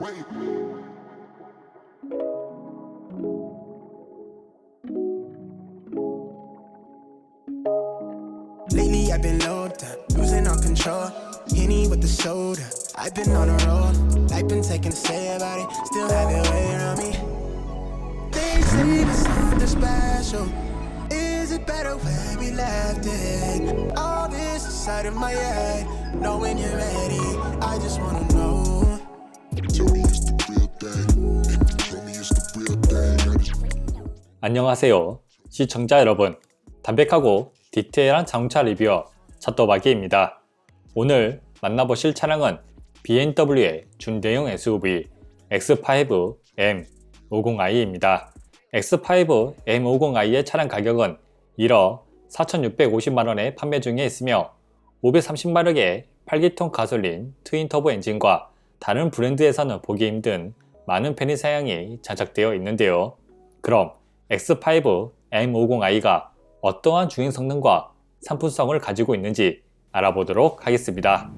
Lately I've been low down, losing all control. Henny with the soda, I've been on a roll. Life been taking a say about it, still have it weighing on me. They say it's something special. Is it better when we left it? All this inside of my head, know when you're ready. I just wanna know. Tell me it's the real thing. Tell me it's the real thing. 안녕하세요. 시청자 여러분. 담백하고 디테일한 자동차 리뷰어 차또박이입니다. 오늘 만나보실 차량은 BMW의 준대형 SUV X5 M50i입니다. X5 M50i의 차량 가격은 1억 4,650만원에 판매 중에 있으며 530마력의 8기통 가솔린 트윈터보 엔진과 다른 브랜드에서는 보기 힘든 많은 편의 사양이 장착되어 있는데요. 그럼 X5 M50i가 어떠한 주행 성능과 상품성을 가지고 있는지 알아보도록 하겠습니다.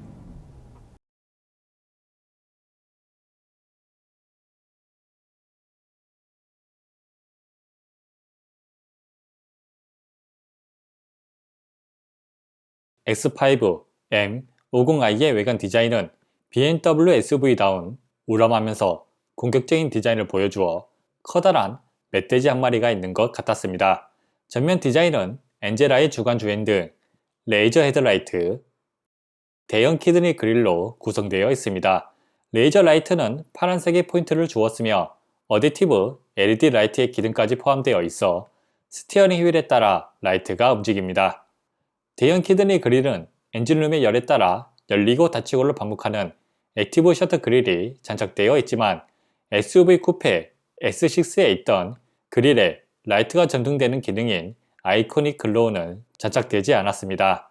X5 M50i의 외관 디자인은 BMW SUV다운 우람하면서 공격적인 디자인을 보여주어 커다란 멧돼지 한 마리가 있는 것 같았습니다. 전면 디자인은 엔젤라의 주간 주행등, 레이저 헤드라이트, 대형 키드니 그릴로 구성되어 있습니다. 레이저 라이트는 파란색의 포인트를 주었으며 어댑티브 LED 라이트의 기능까지 포함되어 있어 스티어링 휠에 따라 라이트가 움직입니다. 대형 키드니 그릴은 엔진룸의 열에 따라 열리고 닫히고를 반복하는 액티브 셔터 그릴이 장착되어 있지만 SUV 쿠페 S6에 있던 그릴에 라이트가 전등되는 기능인 아이코닉 글로우는 장착되지 않았습니다.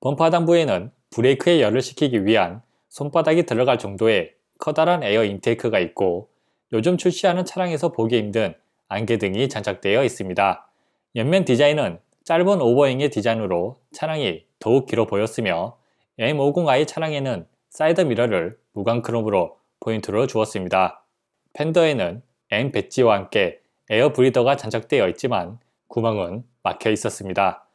범퍼 하단부에는 브레이크에 열을 식히기 위한 손바닥이 들어갈 정도의 커다란 에어 인테이크가 있고 요즘 출시하는 차량에서 보기 힘든 안개등이 장착되어 있습니다. 옆면 디자인은 짧은 오버행의 디자인으로 차량이 더욱 길어 보였으며 M50i 차량에는 사이드 미러를 무광 크롬으로 포인트로 주었습니다. 팬더에는 M 배지와 함께 에어 브리더가 장착되어 있지만 구멍은 막혀 있었습니다.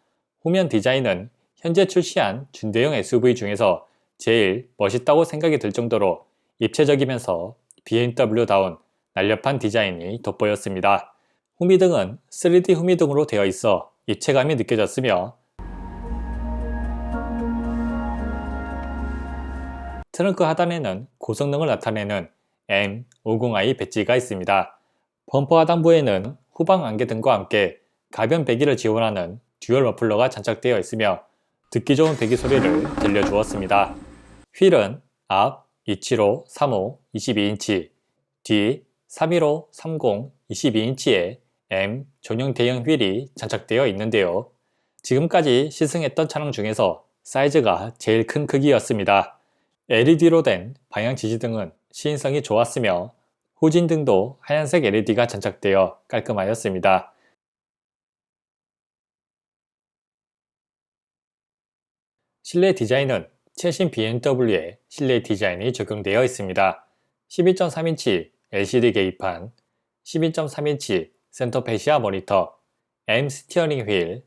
후면 디자인은 현재 출시한 준대형 SUV 중에서 제일 멋있다고 생각이 들 정도로 입체적이면서 BMW다운 날렵한 디자인이 돋보였습니다. 후미등은 3D 후미등으로 되어 있어 입체감이 느껴졌으며 트렁크 하단에는 고성능을 나타내는 M50i 배지가 있습니다. 범퍼 하단부에는 후방 안개등과 함께 가변 배기를 지원하는 듀얼 머플러가 장착되어 있으며 듣기 좋은 배기 소리를 들려주었습니다. 휠은 앞 275, 35, 22인치, 뒤 315, 30, 22인치의 M 전용 대형 휠이 장착되어 있는데요. 지금까지 시승했던 차량 중에서 사이즈가 제일 큰 크기였습니다. LED로 된 방향 지시등은 시인성이 좋았으며 후진등도 하얀색 LED가 장착되어 깔끔하였습니다. 실내 디자인은 최신 BMW의 실내 디자인이 적용되어 있습니다. 12.3인치 LCD 계기판, 12.3인치 센터 패시아 모니터, M 스티어링 휠,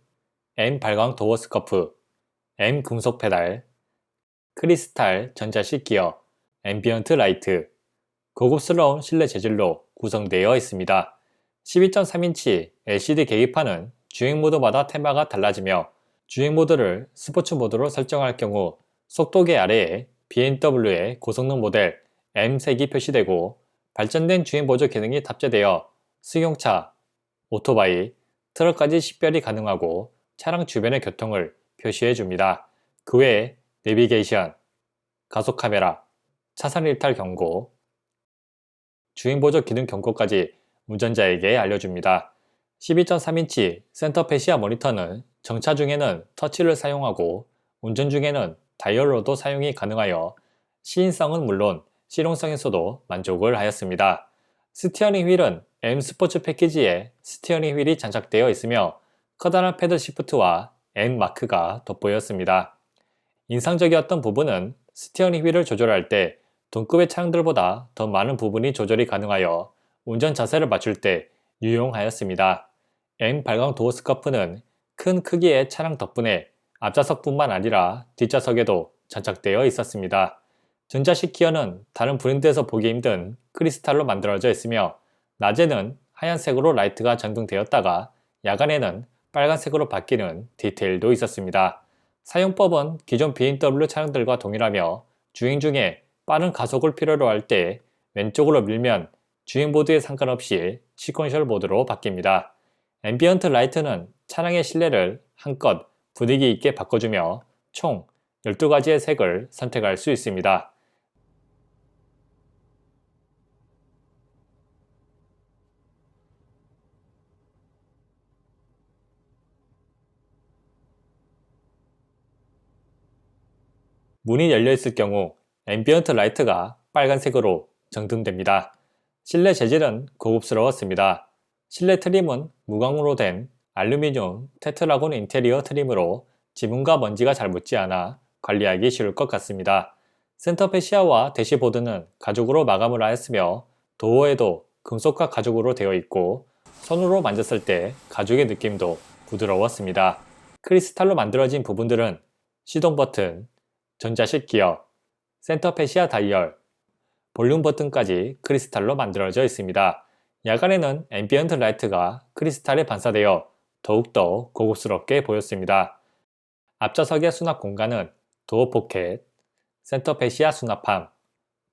M 발광 도어 스커프, M 금속 페달, 크리스탈 전자식 기어, 앰비언트 라이트, 고급스러운 실내 재질로 구성되어 있습니다. 12.3인치 LCD 계기판은 주행 모드마다 테마가 달라지며 주행 모드를 스포츠 모드로 설정할 경우 속도계 아래에 BMW의 고성능 모델 M색이 표시되고 발전된 주행 보조 기능이 탑재되어 승용차, 오토바이, 트럭까지 식별이 가능하고 차량 주변의 교통을 표시해 줍니다. 그 외에 내비게이션, 가속 카메라, 차선 일탈 경고, 주행 보조 기능 경고까지 운전자에게 알려줍니다. 12.3인치 센터 패시아 모니터는 정차 중에는 터치를 사용하고 운전 중에는 다이얼로도 사용이 가능하여 시인성은 물론 실용성에서도 만족을 하였습니다. 스티어링 휠은 M 스포츠 패키지에 스티어링 휠이 장착되어 있으며 커다란 패들 시프트와 M 마크가 돋보였습니다. 인상적이었던 부분은 스티어링 휠을 조절할 때 동급의 차량들보다 더 많은 부분이 조절이 가능하여 운전 자세를 맞출 때 유용하였습니다. M 발광 도어 스커프는 큰 크기의 차량 덕분에 앞좌석뿐만 아니라 뒷좌석에도 장착되어 있었습니다. 전자식 기어는 다른 브랜드에서 보기 힘든 크리스탈로 만들어져 있으며 낮에는 하얀색으로 라이트가 전등되었다가 야간에는 빨간색으로 바뀌는 디테일도 있었습니다. 사용법은 기존 BMW 차량들과 동일하며 주행 중에 빠른 가속을 필요로 할 때 왼쪽으로 밀면 주행 모드에 상관없이 시퀀셜 모드로 바뀝니다. 앰비언트 라이트는 차량의 실내를 한껏 분위기 있게 바꿔주며 총 12가지의 색을 선택할 수 있습니다. 문이 열려있을 경우 앰비언트 라이트가 빨간색으로 정등됩니다. 실내 재질은 고급스러웠습니다. 실내 트림은 무광으로 된 알루미늄 테트라곤 인테리어 트림으로 지문과 먼지가 잘 묻지 않아 관리하기 쉬울 것 같습니다. 센터 패시아와 대시보드는 가죽으로 마감을 하였으며 도어에도 금속과 가죽으로 되어 있고 손으로 만졌을 때 가죽의 느낌도 부드러웠습니다. 크리스탈로 만들어진 부분들은 시동 버튼, 전자식 기어, 센터 패시아 다이얼, 볼륨 버튼까지 크리스탈로 만들어져 있습니다. 야간에는 앰비언트 라이트가 크리스탈에 반사되어 더욱더 고급스럽게 보였습니다. 앞좌석의 수납 공간은 도어 포켓, 센터 패시아 수납함,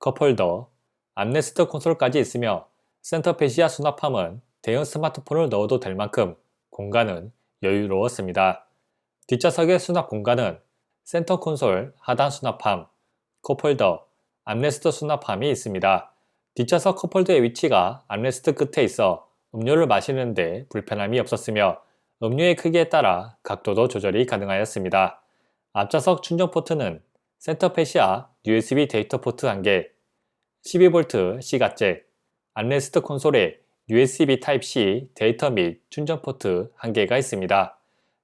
컵홀더, 암레스트 콘솔까지 있으며 센터 패시아 수납함은 대형 스마트폰을 넣어도 될 만큼 공간은 여유로웠습니다. 뒷좌석의 수납 공간은 센터 콘솔 하단 수납함, 컵홀더, 암레스트 수납함이 있습니다. 뒷좌석 컵홀더의 위치가 암레스트 끝에 있어 음료를 마시는데 불편함이 없었으며 음료의 크기에 따라 각도도 조절이 가능하였습니다. 앞좌석 충전 포트는 센터 패시아 USB 데이터 포트 1개, 12V C가잭, 암레스트 콘솔에 USB Type-C 데이터 및 충전 포트 1개가 있습니다.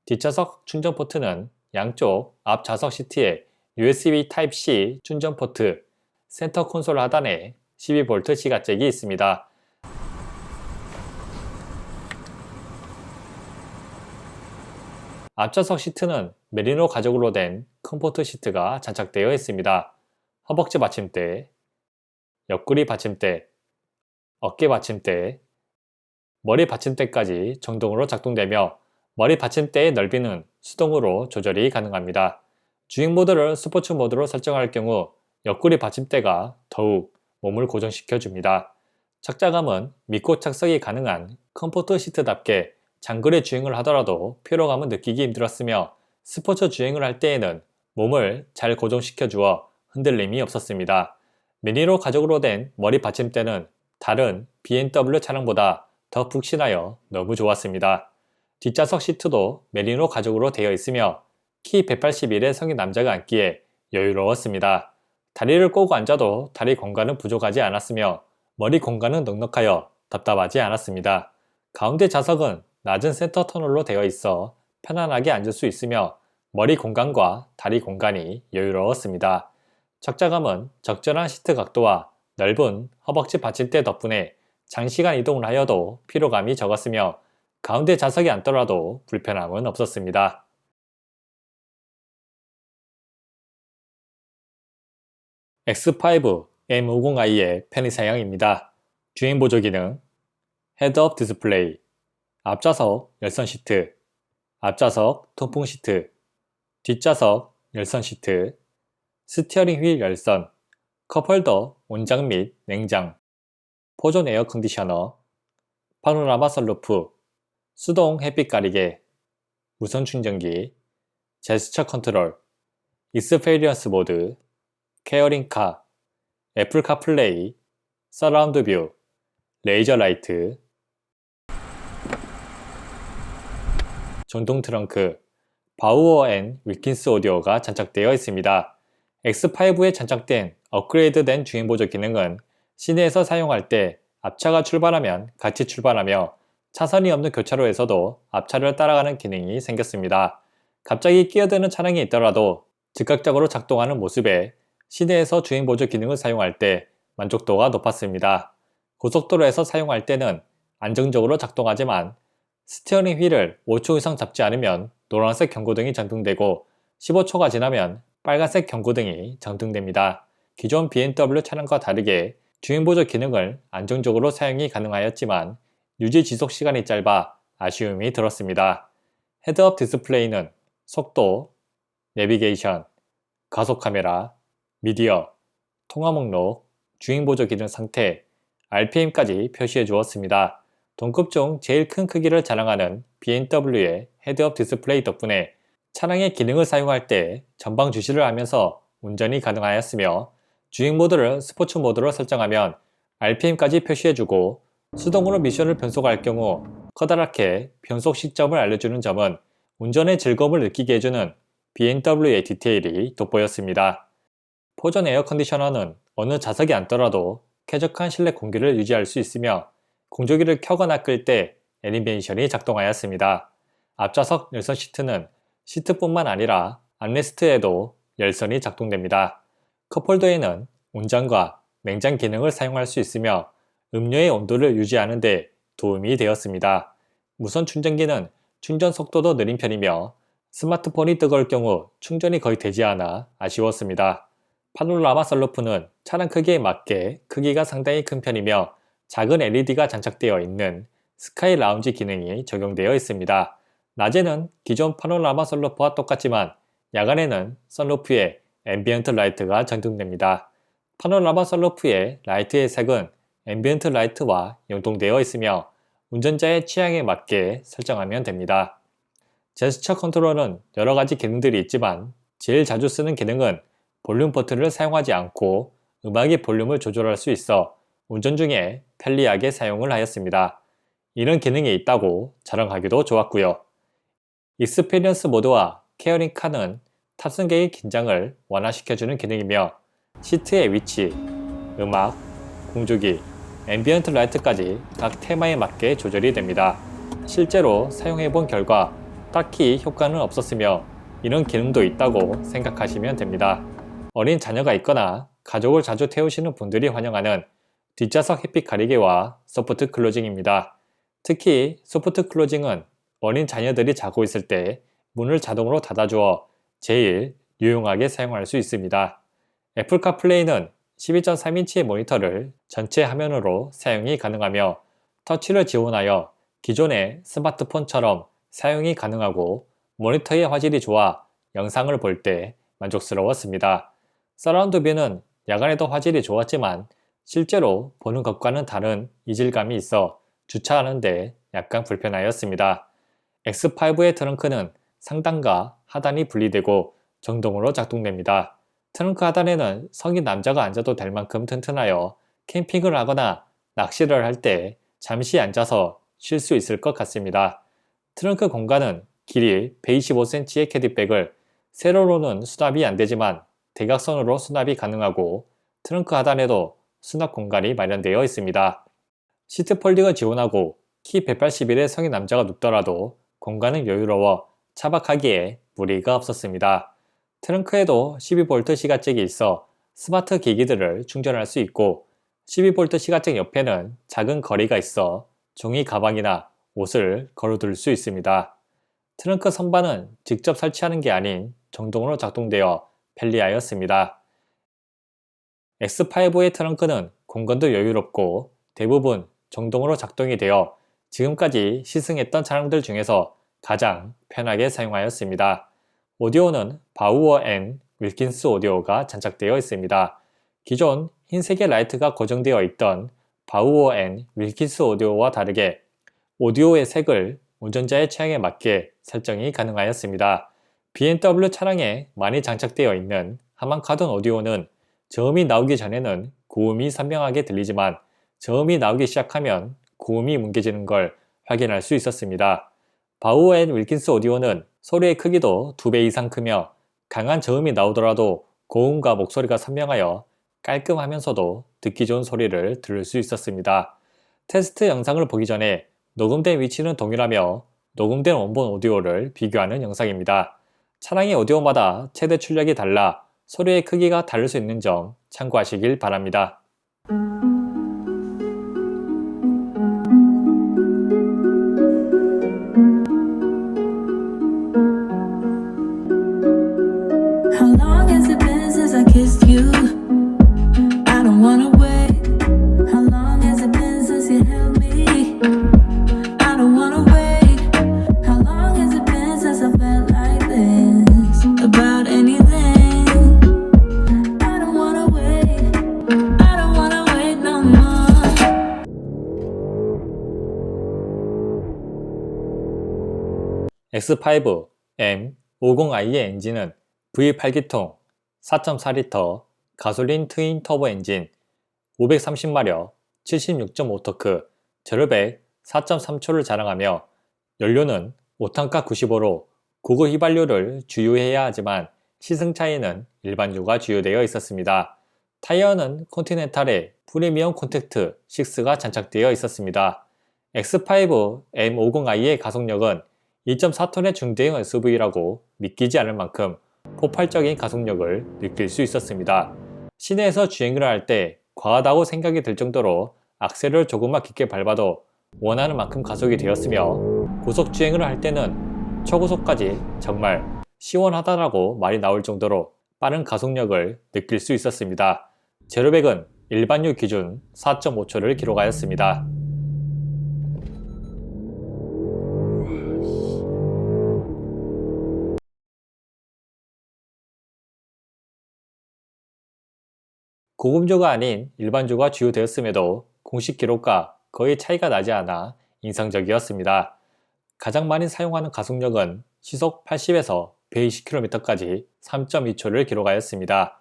뒷좌석 충전 포트는 양쪽 앞 좌석 시트에 USB Type-C 충전 포트, 센터 콘솔 하단에 12V C가잭이 있습니다. 앞좌석 시트는 메리노 가죽으로 된 컴포트 시트가 장착되어 있습니다. 허벅지 받침대, 옆구리 받침대, 어깨 받침대, 머리 받침대까지 정동으로 작동되며 머리 받침대의 넓이는 수동으로 조절이 가능합니다. 주행 모드를 스포츠 모드로 설정할 경우 옆구리 받침대가 더욱 몸을 고정시켜 줍니다. 착자감은 믿고 착석이 가능한 컴포트 시트답게 장거리 주행을 하더라도 피로감은 느끼기 힘들었으며 스포츠 주행을 할 때에는 몸을 잘 고정시켜 주어 흔들림이 없었습니다. 미니로 가죽으로 된 머리 받침대는 다른 BMW 차량보다 더 푹신하여 너무 좋았습니다. 뒷좌석 시트도 메리노 가죽으로 되어 있으며 키 181의 성인 남자가 앉기에 여유로웠습니다. 다리를 꼬고 앉아도 다리 공간은 부족하지 않았으며 머리 공간은 넉넉하여 답답하지 않았습니다. 가운데 좌석은 낮은 센터 터널로 되어 있어 편안하게 앉을 수 있으며 머리 공간과 다리 공간이 여유로웠습니다. 착자감은 적절한 시트 각도와 넓은 허벅지 받침대 덕분에 장시간 이동을 하여도 피로감이 적었으며 가운데 좌석에 앉더라도 불편함은 없었습니다. X5 M50i의 편의 사양입니다. 주행 보조 기능, 헤드업 디스플레이, 앞좌석 열선 시트, 앞좌석 통풍 시트, 뒷좌석 열선 시트, 스티어링 휠 열선, 컵홀더 온장 및 냉장, 포존 에어 컨디셔너, 파노라마 선루프, 수동 햇빛 가리개, 무선 충전기, 제스처 컨트롤, 익스페리언스 모드, 케어링카, 애플 카플레이, 서라운드 뷰, 레이저 라이트, 전동 트렁크, 바우어 앤 윌킨스 오디오가 장착되어 있습니다. X5에 장착된 업그레이드된 주행보조 기능은 시내에서 사용할 때 앞차가 출발하면 같이 출발하며 차선이 없는 교차로에서도 앞차를 따라가는 기능이 생겼습니다. 갑자기 끼어드는 차량이 있더라도 즉각적으로 작동하는 모습에 시내에서 주행보조 기능을 사용할 때 만족도가 높았습니다. 고속도로에서 사용할 때는 안정적으로 작동하지만 스티어링 휠을 5초 이상 잡지 않으면 노란색 경고등이 점등되고 15초가 지나면 빨간색 경고등이 점등됩니다. 기존 BMW 차량과 다르게 주행보조 기능을 안정적으로 사용이 가능하였지만 유지 지속 시간이 짧아 아쉬움이 들었습니다. 헤드업 디스플레이는 속도, 내비게이션, 가속 카메라, 미디어, 통화 목록, 주행보조 기능 상태, RPM까지 표시해 주었습니다. 동급 중 제일 큰 크기를 자랑하는 BMW의 헤드업 디스플레이 덕분에 차량의 기능을 사용할 때 전방 주시를 하면서 운전이 가능하였으며 주행 모드를 스포츠 모드로 설정하면 RPM까지 표시해주고 수동으로 미션을 변속할 경우 커다랗게 변속 시점을 알려주는 점은 운전의 즐거움을 느끼게 해주는 BMW의 디테일이 돋보였습니다. 포전 에어컨디셔너는 어느 좌석에 앉더라도 쾌적한 실내 공기를 유지할 수 있으며 공조기를 켜거나 끌 때 애니메이션이 작동하였습니다. 앞좌석 열선 시트는 시트뿐만 아니라 암레스트에도 열선이 작동됩니다. 컵홀더에는 온장과 냉장 기능을 사용할 수 있으며 음료의 온도를 유지하는 데 도움이 되었습니다. 무선 충전기는 충전 속도도 느린 편이며 스마트폰이 뜨거울 경우 충전이 거의 되지 않아 아쉬웠습니다. 파노라마 썬루프는 차량 크기에 맞게 크기가 상당히 큰 편이며 작은 LED가 장착되어 있는 스카이 라운지 기능이 적용되어 있습니다. 낮에는 기존 파노라마 썬루프와 똑같지만 야간에는 썬루프에 앰비언트 라이트가 적용됩니다. 파노라마 썬루프의 라이트의 색은 앰비언트 라이트와 연동되어 있으며 운전자의 취향에 맞게 설정하면 됩니다. 제스처 컨트롤은 여러가지 기능들이 있지만 제일 자주 쓰는 기능은 볼륨 버튼을 사용하지 않고 음악의 볼륨을 조절할 수 있어 운전 중에 편리하게 사용을 하였습니다. 이런 기능이 있다고 자랑하기도 좋았고요. 익스피리언스 모드와 케어링 카는 탑승객의 긴장을 완화시켜주는 기능이며 시트의 위치, 음악, 공조기, 앰비언트 라이트까지 각 테마에 맞게 조절이 됩니다. 실제로 사용해본 결과 딱히 효과는 없었으며 이런 기능도 있다고 생각하시면 됩니다. 어린 자녀가 있거나 가족을 자주 태우시는 분들이 환영하는 뒷좌석 햇빛 가리개와 소프트 클로징입니다. 특히 소프트 클로징은 어린 자녀들이 자고 있을 때 문을 자동으로 닫아주어 제일 유용하게 사용할 수 있습니다. 애플 카플레이는 12.3인치의 모니터를 전체 화면으로 사용이 가능하며 터치를 지원하여 기존의 스마트폰처럼 사용이 가능하고 모니터의 화질이 좋아 영상을 볼 때 만족스러웠습니다. 서라운드 뷰는 야간에도 화질이 좋았지만 실제로 보는 것과는 다른 이질감이 있어 주차하는데 약간 불편하였습니다. X5의 트렁크는 상단과 하단이 분리되고 정동으로 작동됩니다. 트렁크 하단에는 성인 남자가 앉아도 될 만큼 튼튼하여 캠핑을 하거나 낚시를 할 때 잠시 앉아서 쉴 수 있을 것 같습니다. 트렁크 공간은 길이 125cm의 캐디백을 세로로는 수납이 안되지만 대각선으로 수납이 가능하고 트렁크 하단에도 수납 공간이 마련되어 있습니다. 시트 폴딩을 지원하고 키 181의 성인 남자가 눕더라도 공간은 여유로워 차박하기에 무리가 없었습니다. 트렁크에도 12V 시가잭이 있어 스마트 기기들을 충전할 수 있고 12V 시가잭 옆에는 작은 거리가 있어 종이 가방이나 옷을 걸어둘 수 있습니다. 트렁크 선반은 직접 설치하는 게 아닌 정동으로 작동되어 편리하였습니다. X5의 트렁크는 공간도 여유롭고 대부분 정동으로 작동이 되어 지금까지 시승했던 차량들 중에서 가장 편하게 사용하였습니다. 오디오는 바우어 앤 윌킨스 오디오가 장착되어 있습니다. 기존 흰색의 라이트가 고정되어 있던 바우어 앤 윌킨스 오디오와 다르게 오디오의 색을 운전자의 취향에 맞게 설정이 가능하였습니다. BMW 차량에 많이 장착되어 있는 하만카돈 오디오는 저음이 나오기 전에는 고음이 선명하게 들리지만 저음이 나오기 시작하면 고음이 뭉개지는 걸 확인할 수 있었습니다. 바우어 앤 윌킨스 오디오는 소리의 크기도 2배 이상 크며 강한 저음이 나오더라도 고음과 목소리가 선명하여 깔끔하면서도 듣기 좋은 소리를 들을 수 있었습니다. 테스트 영상을 보기 전에 녹음된 위치는 동일하며 녹음된 원본 오디오를 비교하는 영상입니다. 차량의 오디오마다 최대 출력이 달라 서로의 크기가 다를 수 있는 점 참고하시길 바랍니다. How long has it been since I kissed you? I don't wanna wait. How long has it been since you held me? I don't wanna wait. How long has it been since I felt like this about anything? I don't wanna wait. I don't wanna wait no more. X5 M50i의 엔진은 V8기통 4.4L 가솔린 트윈 터보 엔진 530마력 76.5토크 제로백 4.3초를 자랑하며 연료는 5탄가 95로 고급 휘발유를 주유해야 하지만 시승 차이는 일반유가 주요되어 있었습니다. 타이어는 컨티넨탈에 프리미엄 콘택트 6가 장착되어 있었습니다. X5 M50i의 가속력은 2.4톤의 중대형 SUV라고 믿기지 않을 만큼 폭발적인 가속력을 느낄 수 있었습니다. 시내에서 주행을 할 때 과하다고 생각이 들 정도로 악셀을 조금만 깊게 밟아도 원하는 만큼 가속이 되었으며 고속 주행을 할 때는 초고속까지 정말 시원하다라고 말이 나올 정도로 빠른 가속력을 느낄 수 있었습니다. 제로백은 일반유 기준 4.5초를 기록하였습니다. 고급주가 아닌 일반주가 주요되었음에도 공식 기록과 거의 차이가 나지 않아 인상적이었습니다. 가장 많이 사용하는 가속력은 시속 80에서 120km까지 3.2초를 기록하였습니다.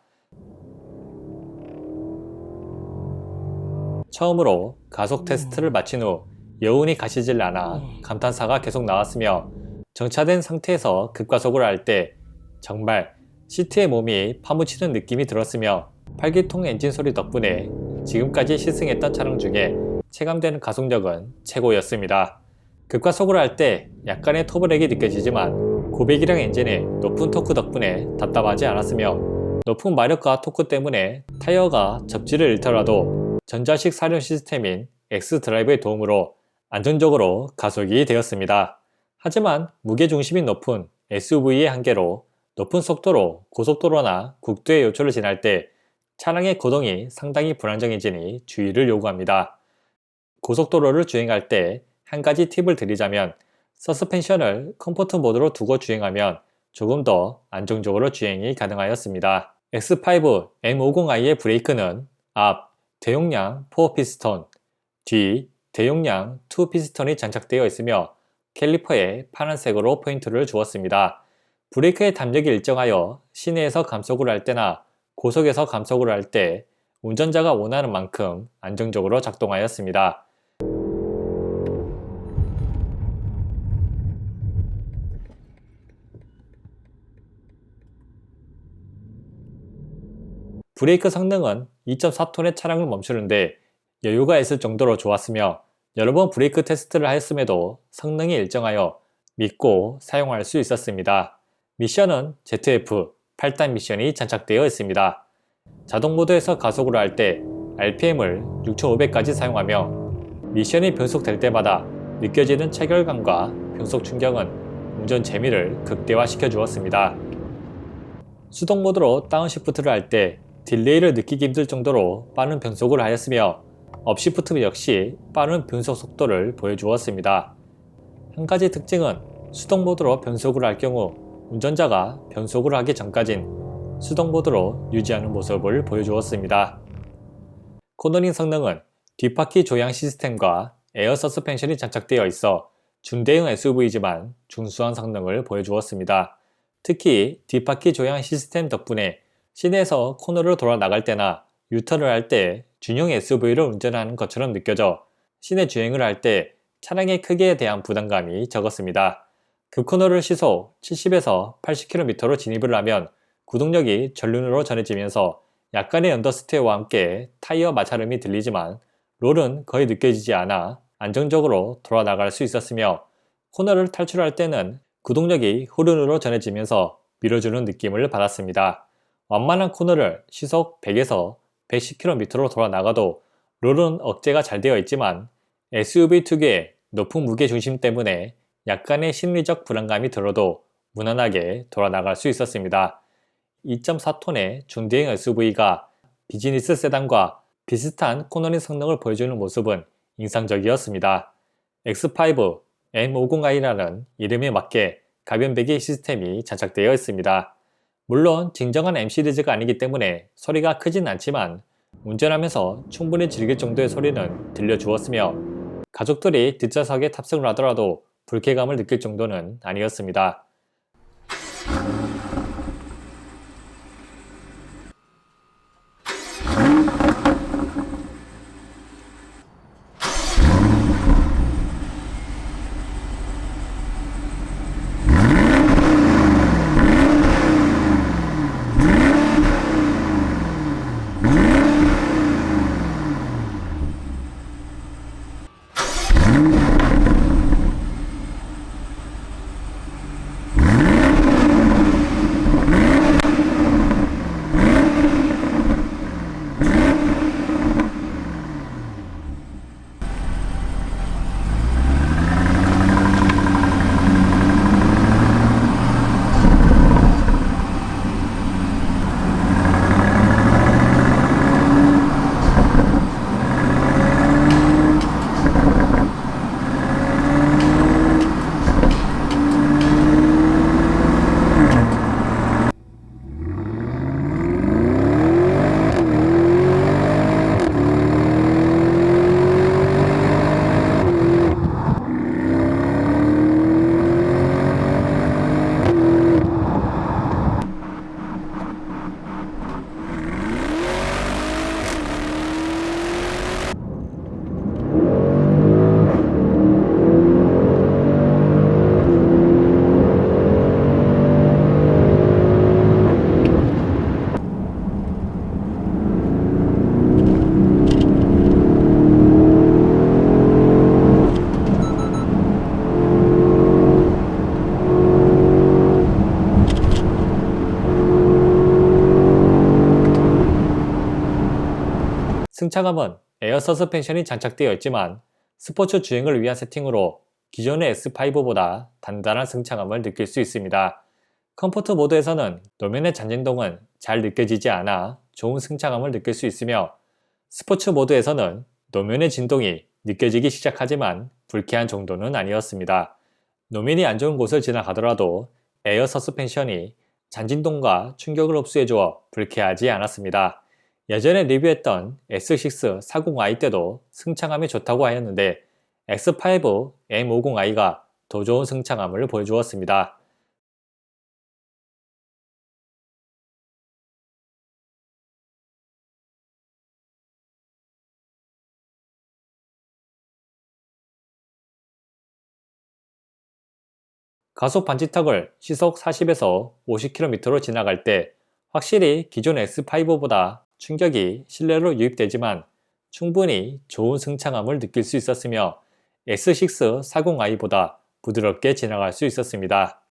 처음으로 가속 테스트를 마친 후 여운이 가시질 않아 감탄사가 계속 나왔으며 정차된 상태에서 급가속을 할 때 정말 시트에 몸이 파묻히는 느낌이 들었으며 8기통 엔진 소리 덕분에 지금까지 시승했던 차량 중에 체감되는 가속력은 최고였습니다. 급가속을 할 때 약간의 터보렉이 느껴지지만 고배기량 엔진의 높은 토크 덕분에 답답하지 않았으며 높은 마력과 토크 때문에 타이어가 접지를 잃더라도 전자식 사륜 시스템인 X드라이브의 도움으로 안정적으로 가속이 되었습니다. 하지만 무게중심이 높은 SUV의 한계로 높은 속도로 고속도로나 국도의 요철을 지날 때 차량의 거동이 상당히 불안정해지니 주의를 요구합니다. 고속도로를 주행할 때 한 가지 팁을 드리자면 서스펜션을 컴포트 모드로 두고 주행하면 조금 더 안정적으로 주행이 가능하였습니다. X5 M50i의 브레이크는 앞 대용량 4피스톤, 뒤 대용량 2피스톤이 장착되어 있으며 캘리퍼에 파란색으로 포인트를 주었습니다. 브레이크의 담력이 일정하여 시내에서 감속을 할 때나 고속에서 감속을 할 때 운전자가 원하는 만큼 안정적으로 작동하였습니다. 브레이크 성능은 2.4톤의 차량을 멈추는데 여유가 있을 정도로 좋았으며 여러 번 브레이크 테스트를 하였음에도 성능이 일정하여 믿고 사용할 수 있었습니다. 미션은 ZF 8단 미션이 장착되어 있습니다. 자동 모드에서 가속을 할 때 RPM을 6500까지 사용하며 미션이 변속될 때마다 느껴지는 체결감과 변속 충격은 운전 재미를 극대화시켜 주었습니다. 수동 모드로 다운시프트를 할 때 딜레이를 느끼기 힘들 정도로 빠른 변속을 하였으며 업시프트 역시 빠른 변속 속도를 보여주었습니다. 한 가지 특징은 수동 모드로 변속을 할 경우 운전자가 변속을 하기 전까진 수동 모드로 유지하는 모습을 보여주었습니다. 코너링 성능은 뒷바퀴 조향 시스템과 에어 서스펜션이 장착되어 있어 중대형 SUV이지만 준수한 성능을 보여주었습니다. 특히 뒷바퀴 조향 시스템 덕분에 시내에서 코너를 돌아 나갈 때나 유턴을 할 때 중형 SUV를 운전하는 것처럼 느껴져 시내 주행을 할 때 차량의 크기에 대한 부담감이 적었습니다. 급코너를 시속 70에서 80km로 진입을 하면 구동력이 전륜으로 전해지면서 약간의 언더스테어와 함께 타이어 마찰음이 들리지만 롤은 거의 느껴지지 않아 안정적으로 돌아 나갈 수 있었으며 코너를 탈출할 때는 구동력이 후륜으로 전해지면서 밀어주는 느낌을 받았습니다. 완만한 코너를 시속 100에서 110km로 돌아 나가도 롤은 억제가 잘 되어 있지만 SUV 특유의 높은 무게 중심 때문에 약간의 심리적 불안감이 들어도 무난하게 돌아 나갈 수 있었습니다. 2.4톤의 중대형 SUV가 비즈니스 세단과 비슷한 코너링 성능을 보여주는 모습은 인상적이었습니다. X5 M50i라는 이름에 맞게 가변 배기 시스템이 장착되어 있습니다. 물론 진정한 M 시리즈가 아니기 때문에 소리가 크진 않지만 운전하면서 충분히 즐길 정도의 소리는 들려주었으며 가족들이 뒷좌석에 탑승을 하더라도 불쾌감을 느낄 정도는 아니었습니다. 승차감은 에어 서스펜션이 장착되어 있지만 스포츠 주행을 위한 세팅으로 기존의 S5보다 단단한 승차감을 느낄 수 있습니다. 컴포트 모드에서는 노면의 잔진동은 잘 느껴지지 않아 좋은 승차감을 느낄 수 있으며 스포츠 모드에서는 노면의 진동이 느껴지기 시작하지만 불쾌한 정도는 아니었습니다. 노면이 안 좋은 곳을 지나가더라도 에어 서스펜션이 잔진동과 충격을 흡수해주어 불쾌하지 않았습니다. 예전에 리뷰했던 S6 40i 때도 승차감이 좋다고 하였는데 X5 M50i가 더 좋은 승차감을 보여주었습니다. 가속 반지턱을 시속 40에서 50km로 지나갈 때 확실히 기존 S5보다 충격이 실내로 유입되지만 충분히 좋은 승차감을 느낄 수 있었으며 S6 40i보다 부드럽게 지나갈 수 있었습니다.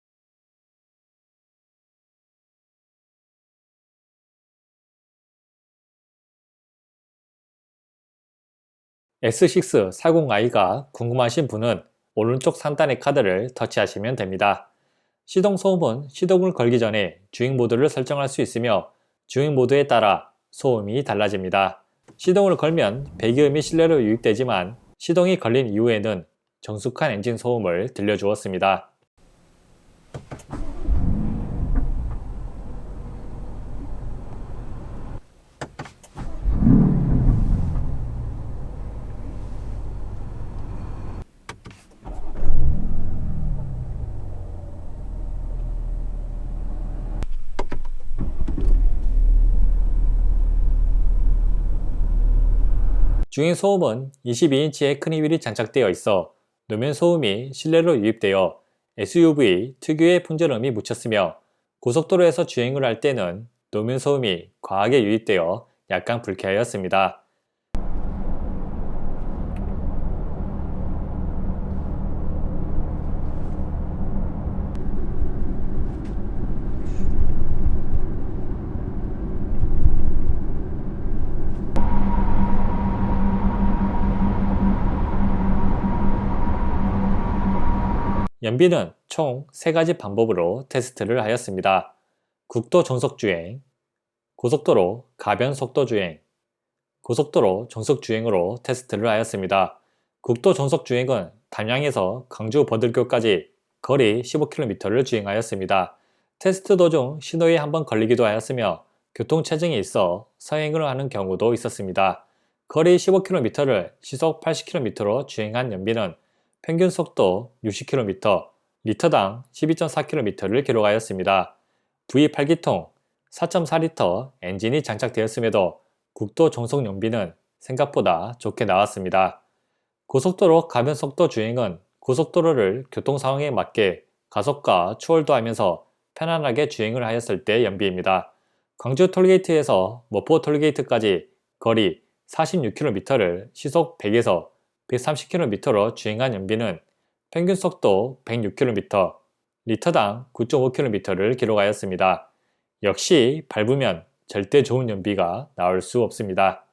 S6 40i가 궁금하신 분은 오른쪽 상단의 카드를 터치하시면 됩니다. 시동 소음은 시동을 걸기 전에 주행 모드를 설정할 수 있으며 주행 모드에 따라 소음이 달라집니다. 시동을 걸면 배기음이 실내로 유입되지만 시동이 걸린 이후에는 정숙한 엔진 소음을 들려주었습니다. 주행 소음은 22인치의 큰 휠이 장착되어 있어 노면 소음이 실내로 유입되어 SUV 특유의 풍절음이 묻혔으며 고속도로에서 주행을 할 때는 노면 소음이 과하게 유입되어 약간 불쾌하였습니다. 연비는 총 3가지 방법으로 테스트를 하였습니다. 국도 정속주행, 고속도로 가변속도주행, 고속도로 정속주행으로 테스트를 하였습니다. 국도 정속주행은 단양에서 광주 버들교까지 거리 15km를 주행하였습니다. 테스트 도중 신호에 한번 걸리기도 하였으며 교통체증이 있어 서행을 하는 경우도 있었습니다. 거리 15km를 시속 80km로 주행한 연비는 평균 속도 60km, 리터당 12.4km를 기록하였습니다. V8기통 4.4리터 엔진이 장착되었음에도 국도 정속 연비는 생각보다 좋게 나왔습니다. 고속도로 가변속도 주행은 고속도로를 교통 상황에 맞게 가속과 추월도 하면서 편안하게 주행을 하였을 때 연비입니다. 광주 톨게이트에서 목포 톨게이트까지 거리 46km를 시속 100에서 130km로 주행한 연비는 평균 속도 106km, 리터당 9.5km를 기록하였습니다. 역시 밟으면 절대 좋은 연비가 나올 수 없습니다.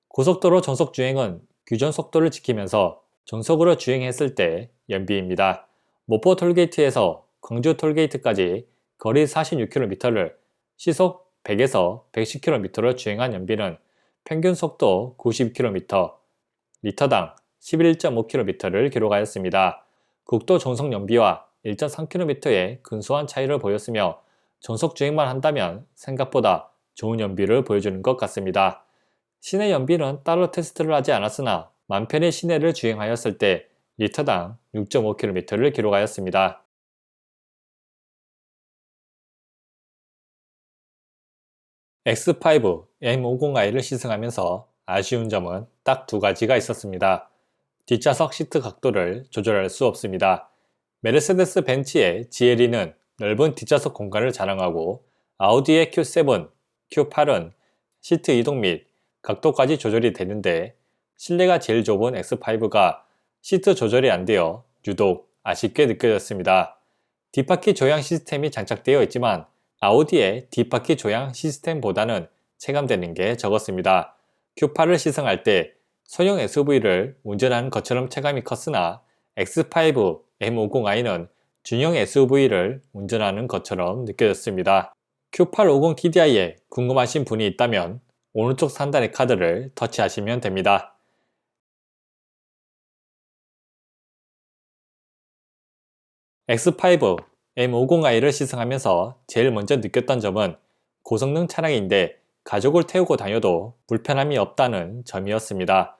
고속도로 정속주행은 규정 속도를 지키면서 정속으로 주행했을 때 연비입니다. 목포 톨게이트에서 광주 톨게이트까지 거리 46km를 시속 100에서 110km로 주행한 연비는 평균 속도 90km, 리터당 11.5km를 기록하였습니다. 국도 정속 연비와 1.3km의 근소한 차이를 보였으며 정속 주행만 한다면 생각보다 좋은 연비를 보여주는 것 같습니다. 시내 연비는 따로 테스트를 하지 않았으나 만 편의 시내를 주행하였을 때 리터당 6.5km를 기록하였습니다. X5 M50i를 시승하면서 아쉬운 점은 딱 2가지가 있었습니다. 뒷좌석 시트 각도를 조절할 수 없습니다. 메르세데스 벤츠의 GLE는 넓은 뒷좌석 공간을 자랑하고 아우디의 Q7, Q8은 시트 이동 및 각도까지 조절이 되는데 실내가 제일 좁은 X5가 시트 조절이 안 되어 유독 아쉽게 느껴졌습니다. 뒷바퀴 조향 시스템이 장착되어 있지만 아우디의 뒷바퀴 조향 시스템보다는 체감되는 게 적었습니다. Q8을 시승할 때 소형 SUV를 운전하는 것처럼 체감이 컸으나 X5 M50i는 중형 SUV를 운전하는 것처럼 느껴졌습니다. Q850TDI에 궁금하신 분이 있다면 오른쪽 상단의 카드를 터치하시면 됩니다. X5 M50i를 시승하면서 제일 먼저 느꼈던 점은 고성능 차량인데 가족을 태우고 다녀도 불편함이 없다는 점이었습니다.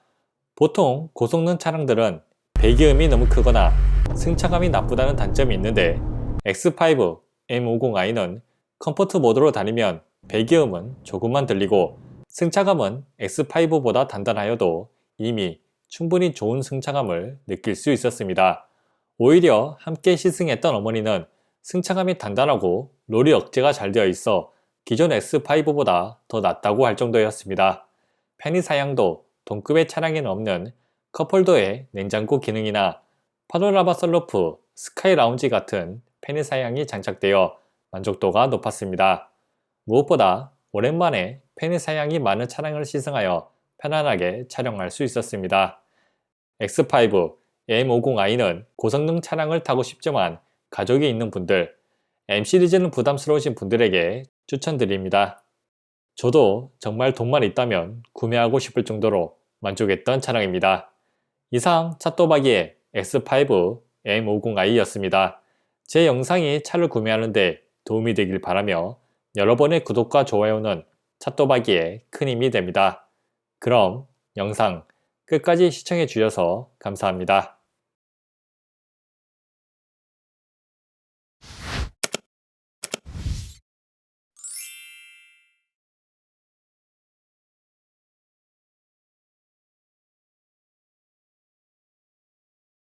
보통 고성능 차량들은 배기음이 너무 크거나 승차감이 나쁘다는 단점이 있는데 X5 M50i는 컴포트 모드로 다니면 배기음은 조금만 들리고 승차감은 X5보다 단단하여도 이미 충분히 좋은 승차감을 느낄 수 있었습니다. 오히려 함께 시승했던 어머니는 승차감이 단단하고 롤이 억제가 잘 되어 있어 기존 X5보다 더 낫다고 할 정도였습니다. 편의 사양도 동급의 차량에는 없는 컵홀더의 냉장고 기능이나 파노라마 썬루프, 스카이 라운지 같은 편의 사양이 장착되어 만족도가 높았습니다. 무엇보다 오랜만에 편의 사양이 많은 차량을 시승하여 편안하게 촬영할 수 있었습니다. X5 M50i는 고성능 차량을 타고 싶지만 가족이 있는 분들, M 시리즈는 부담스러우신 분들에게 추천드립니다. 저도 정말 돈만 있다면 구매하고 싶을 정도로 만족했던 차량입니다. 이상 차또박이의 X5 M50i였습니다. 제 영상이 차를 구매하는데 도움이 되길 바라며 여러분의 구독과 좋아요는 차또박이에 큰 힘이 됩니다. 그럼 영상 끝까지 시청해 주셔서 감사합니다.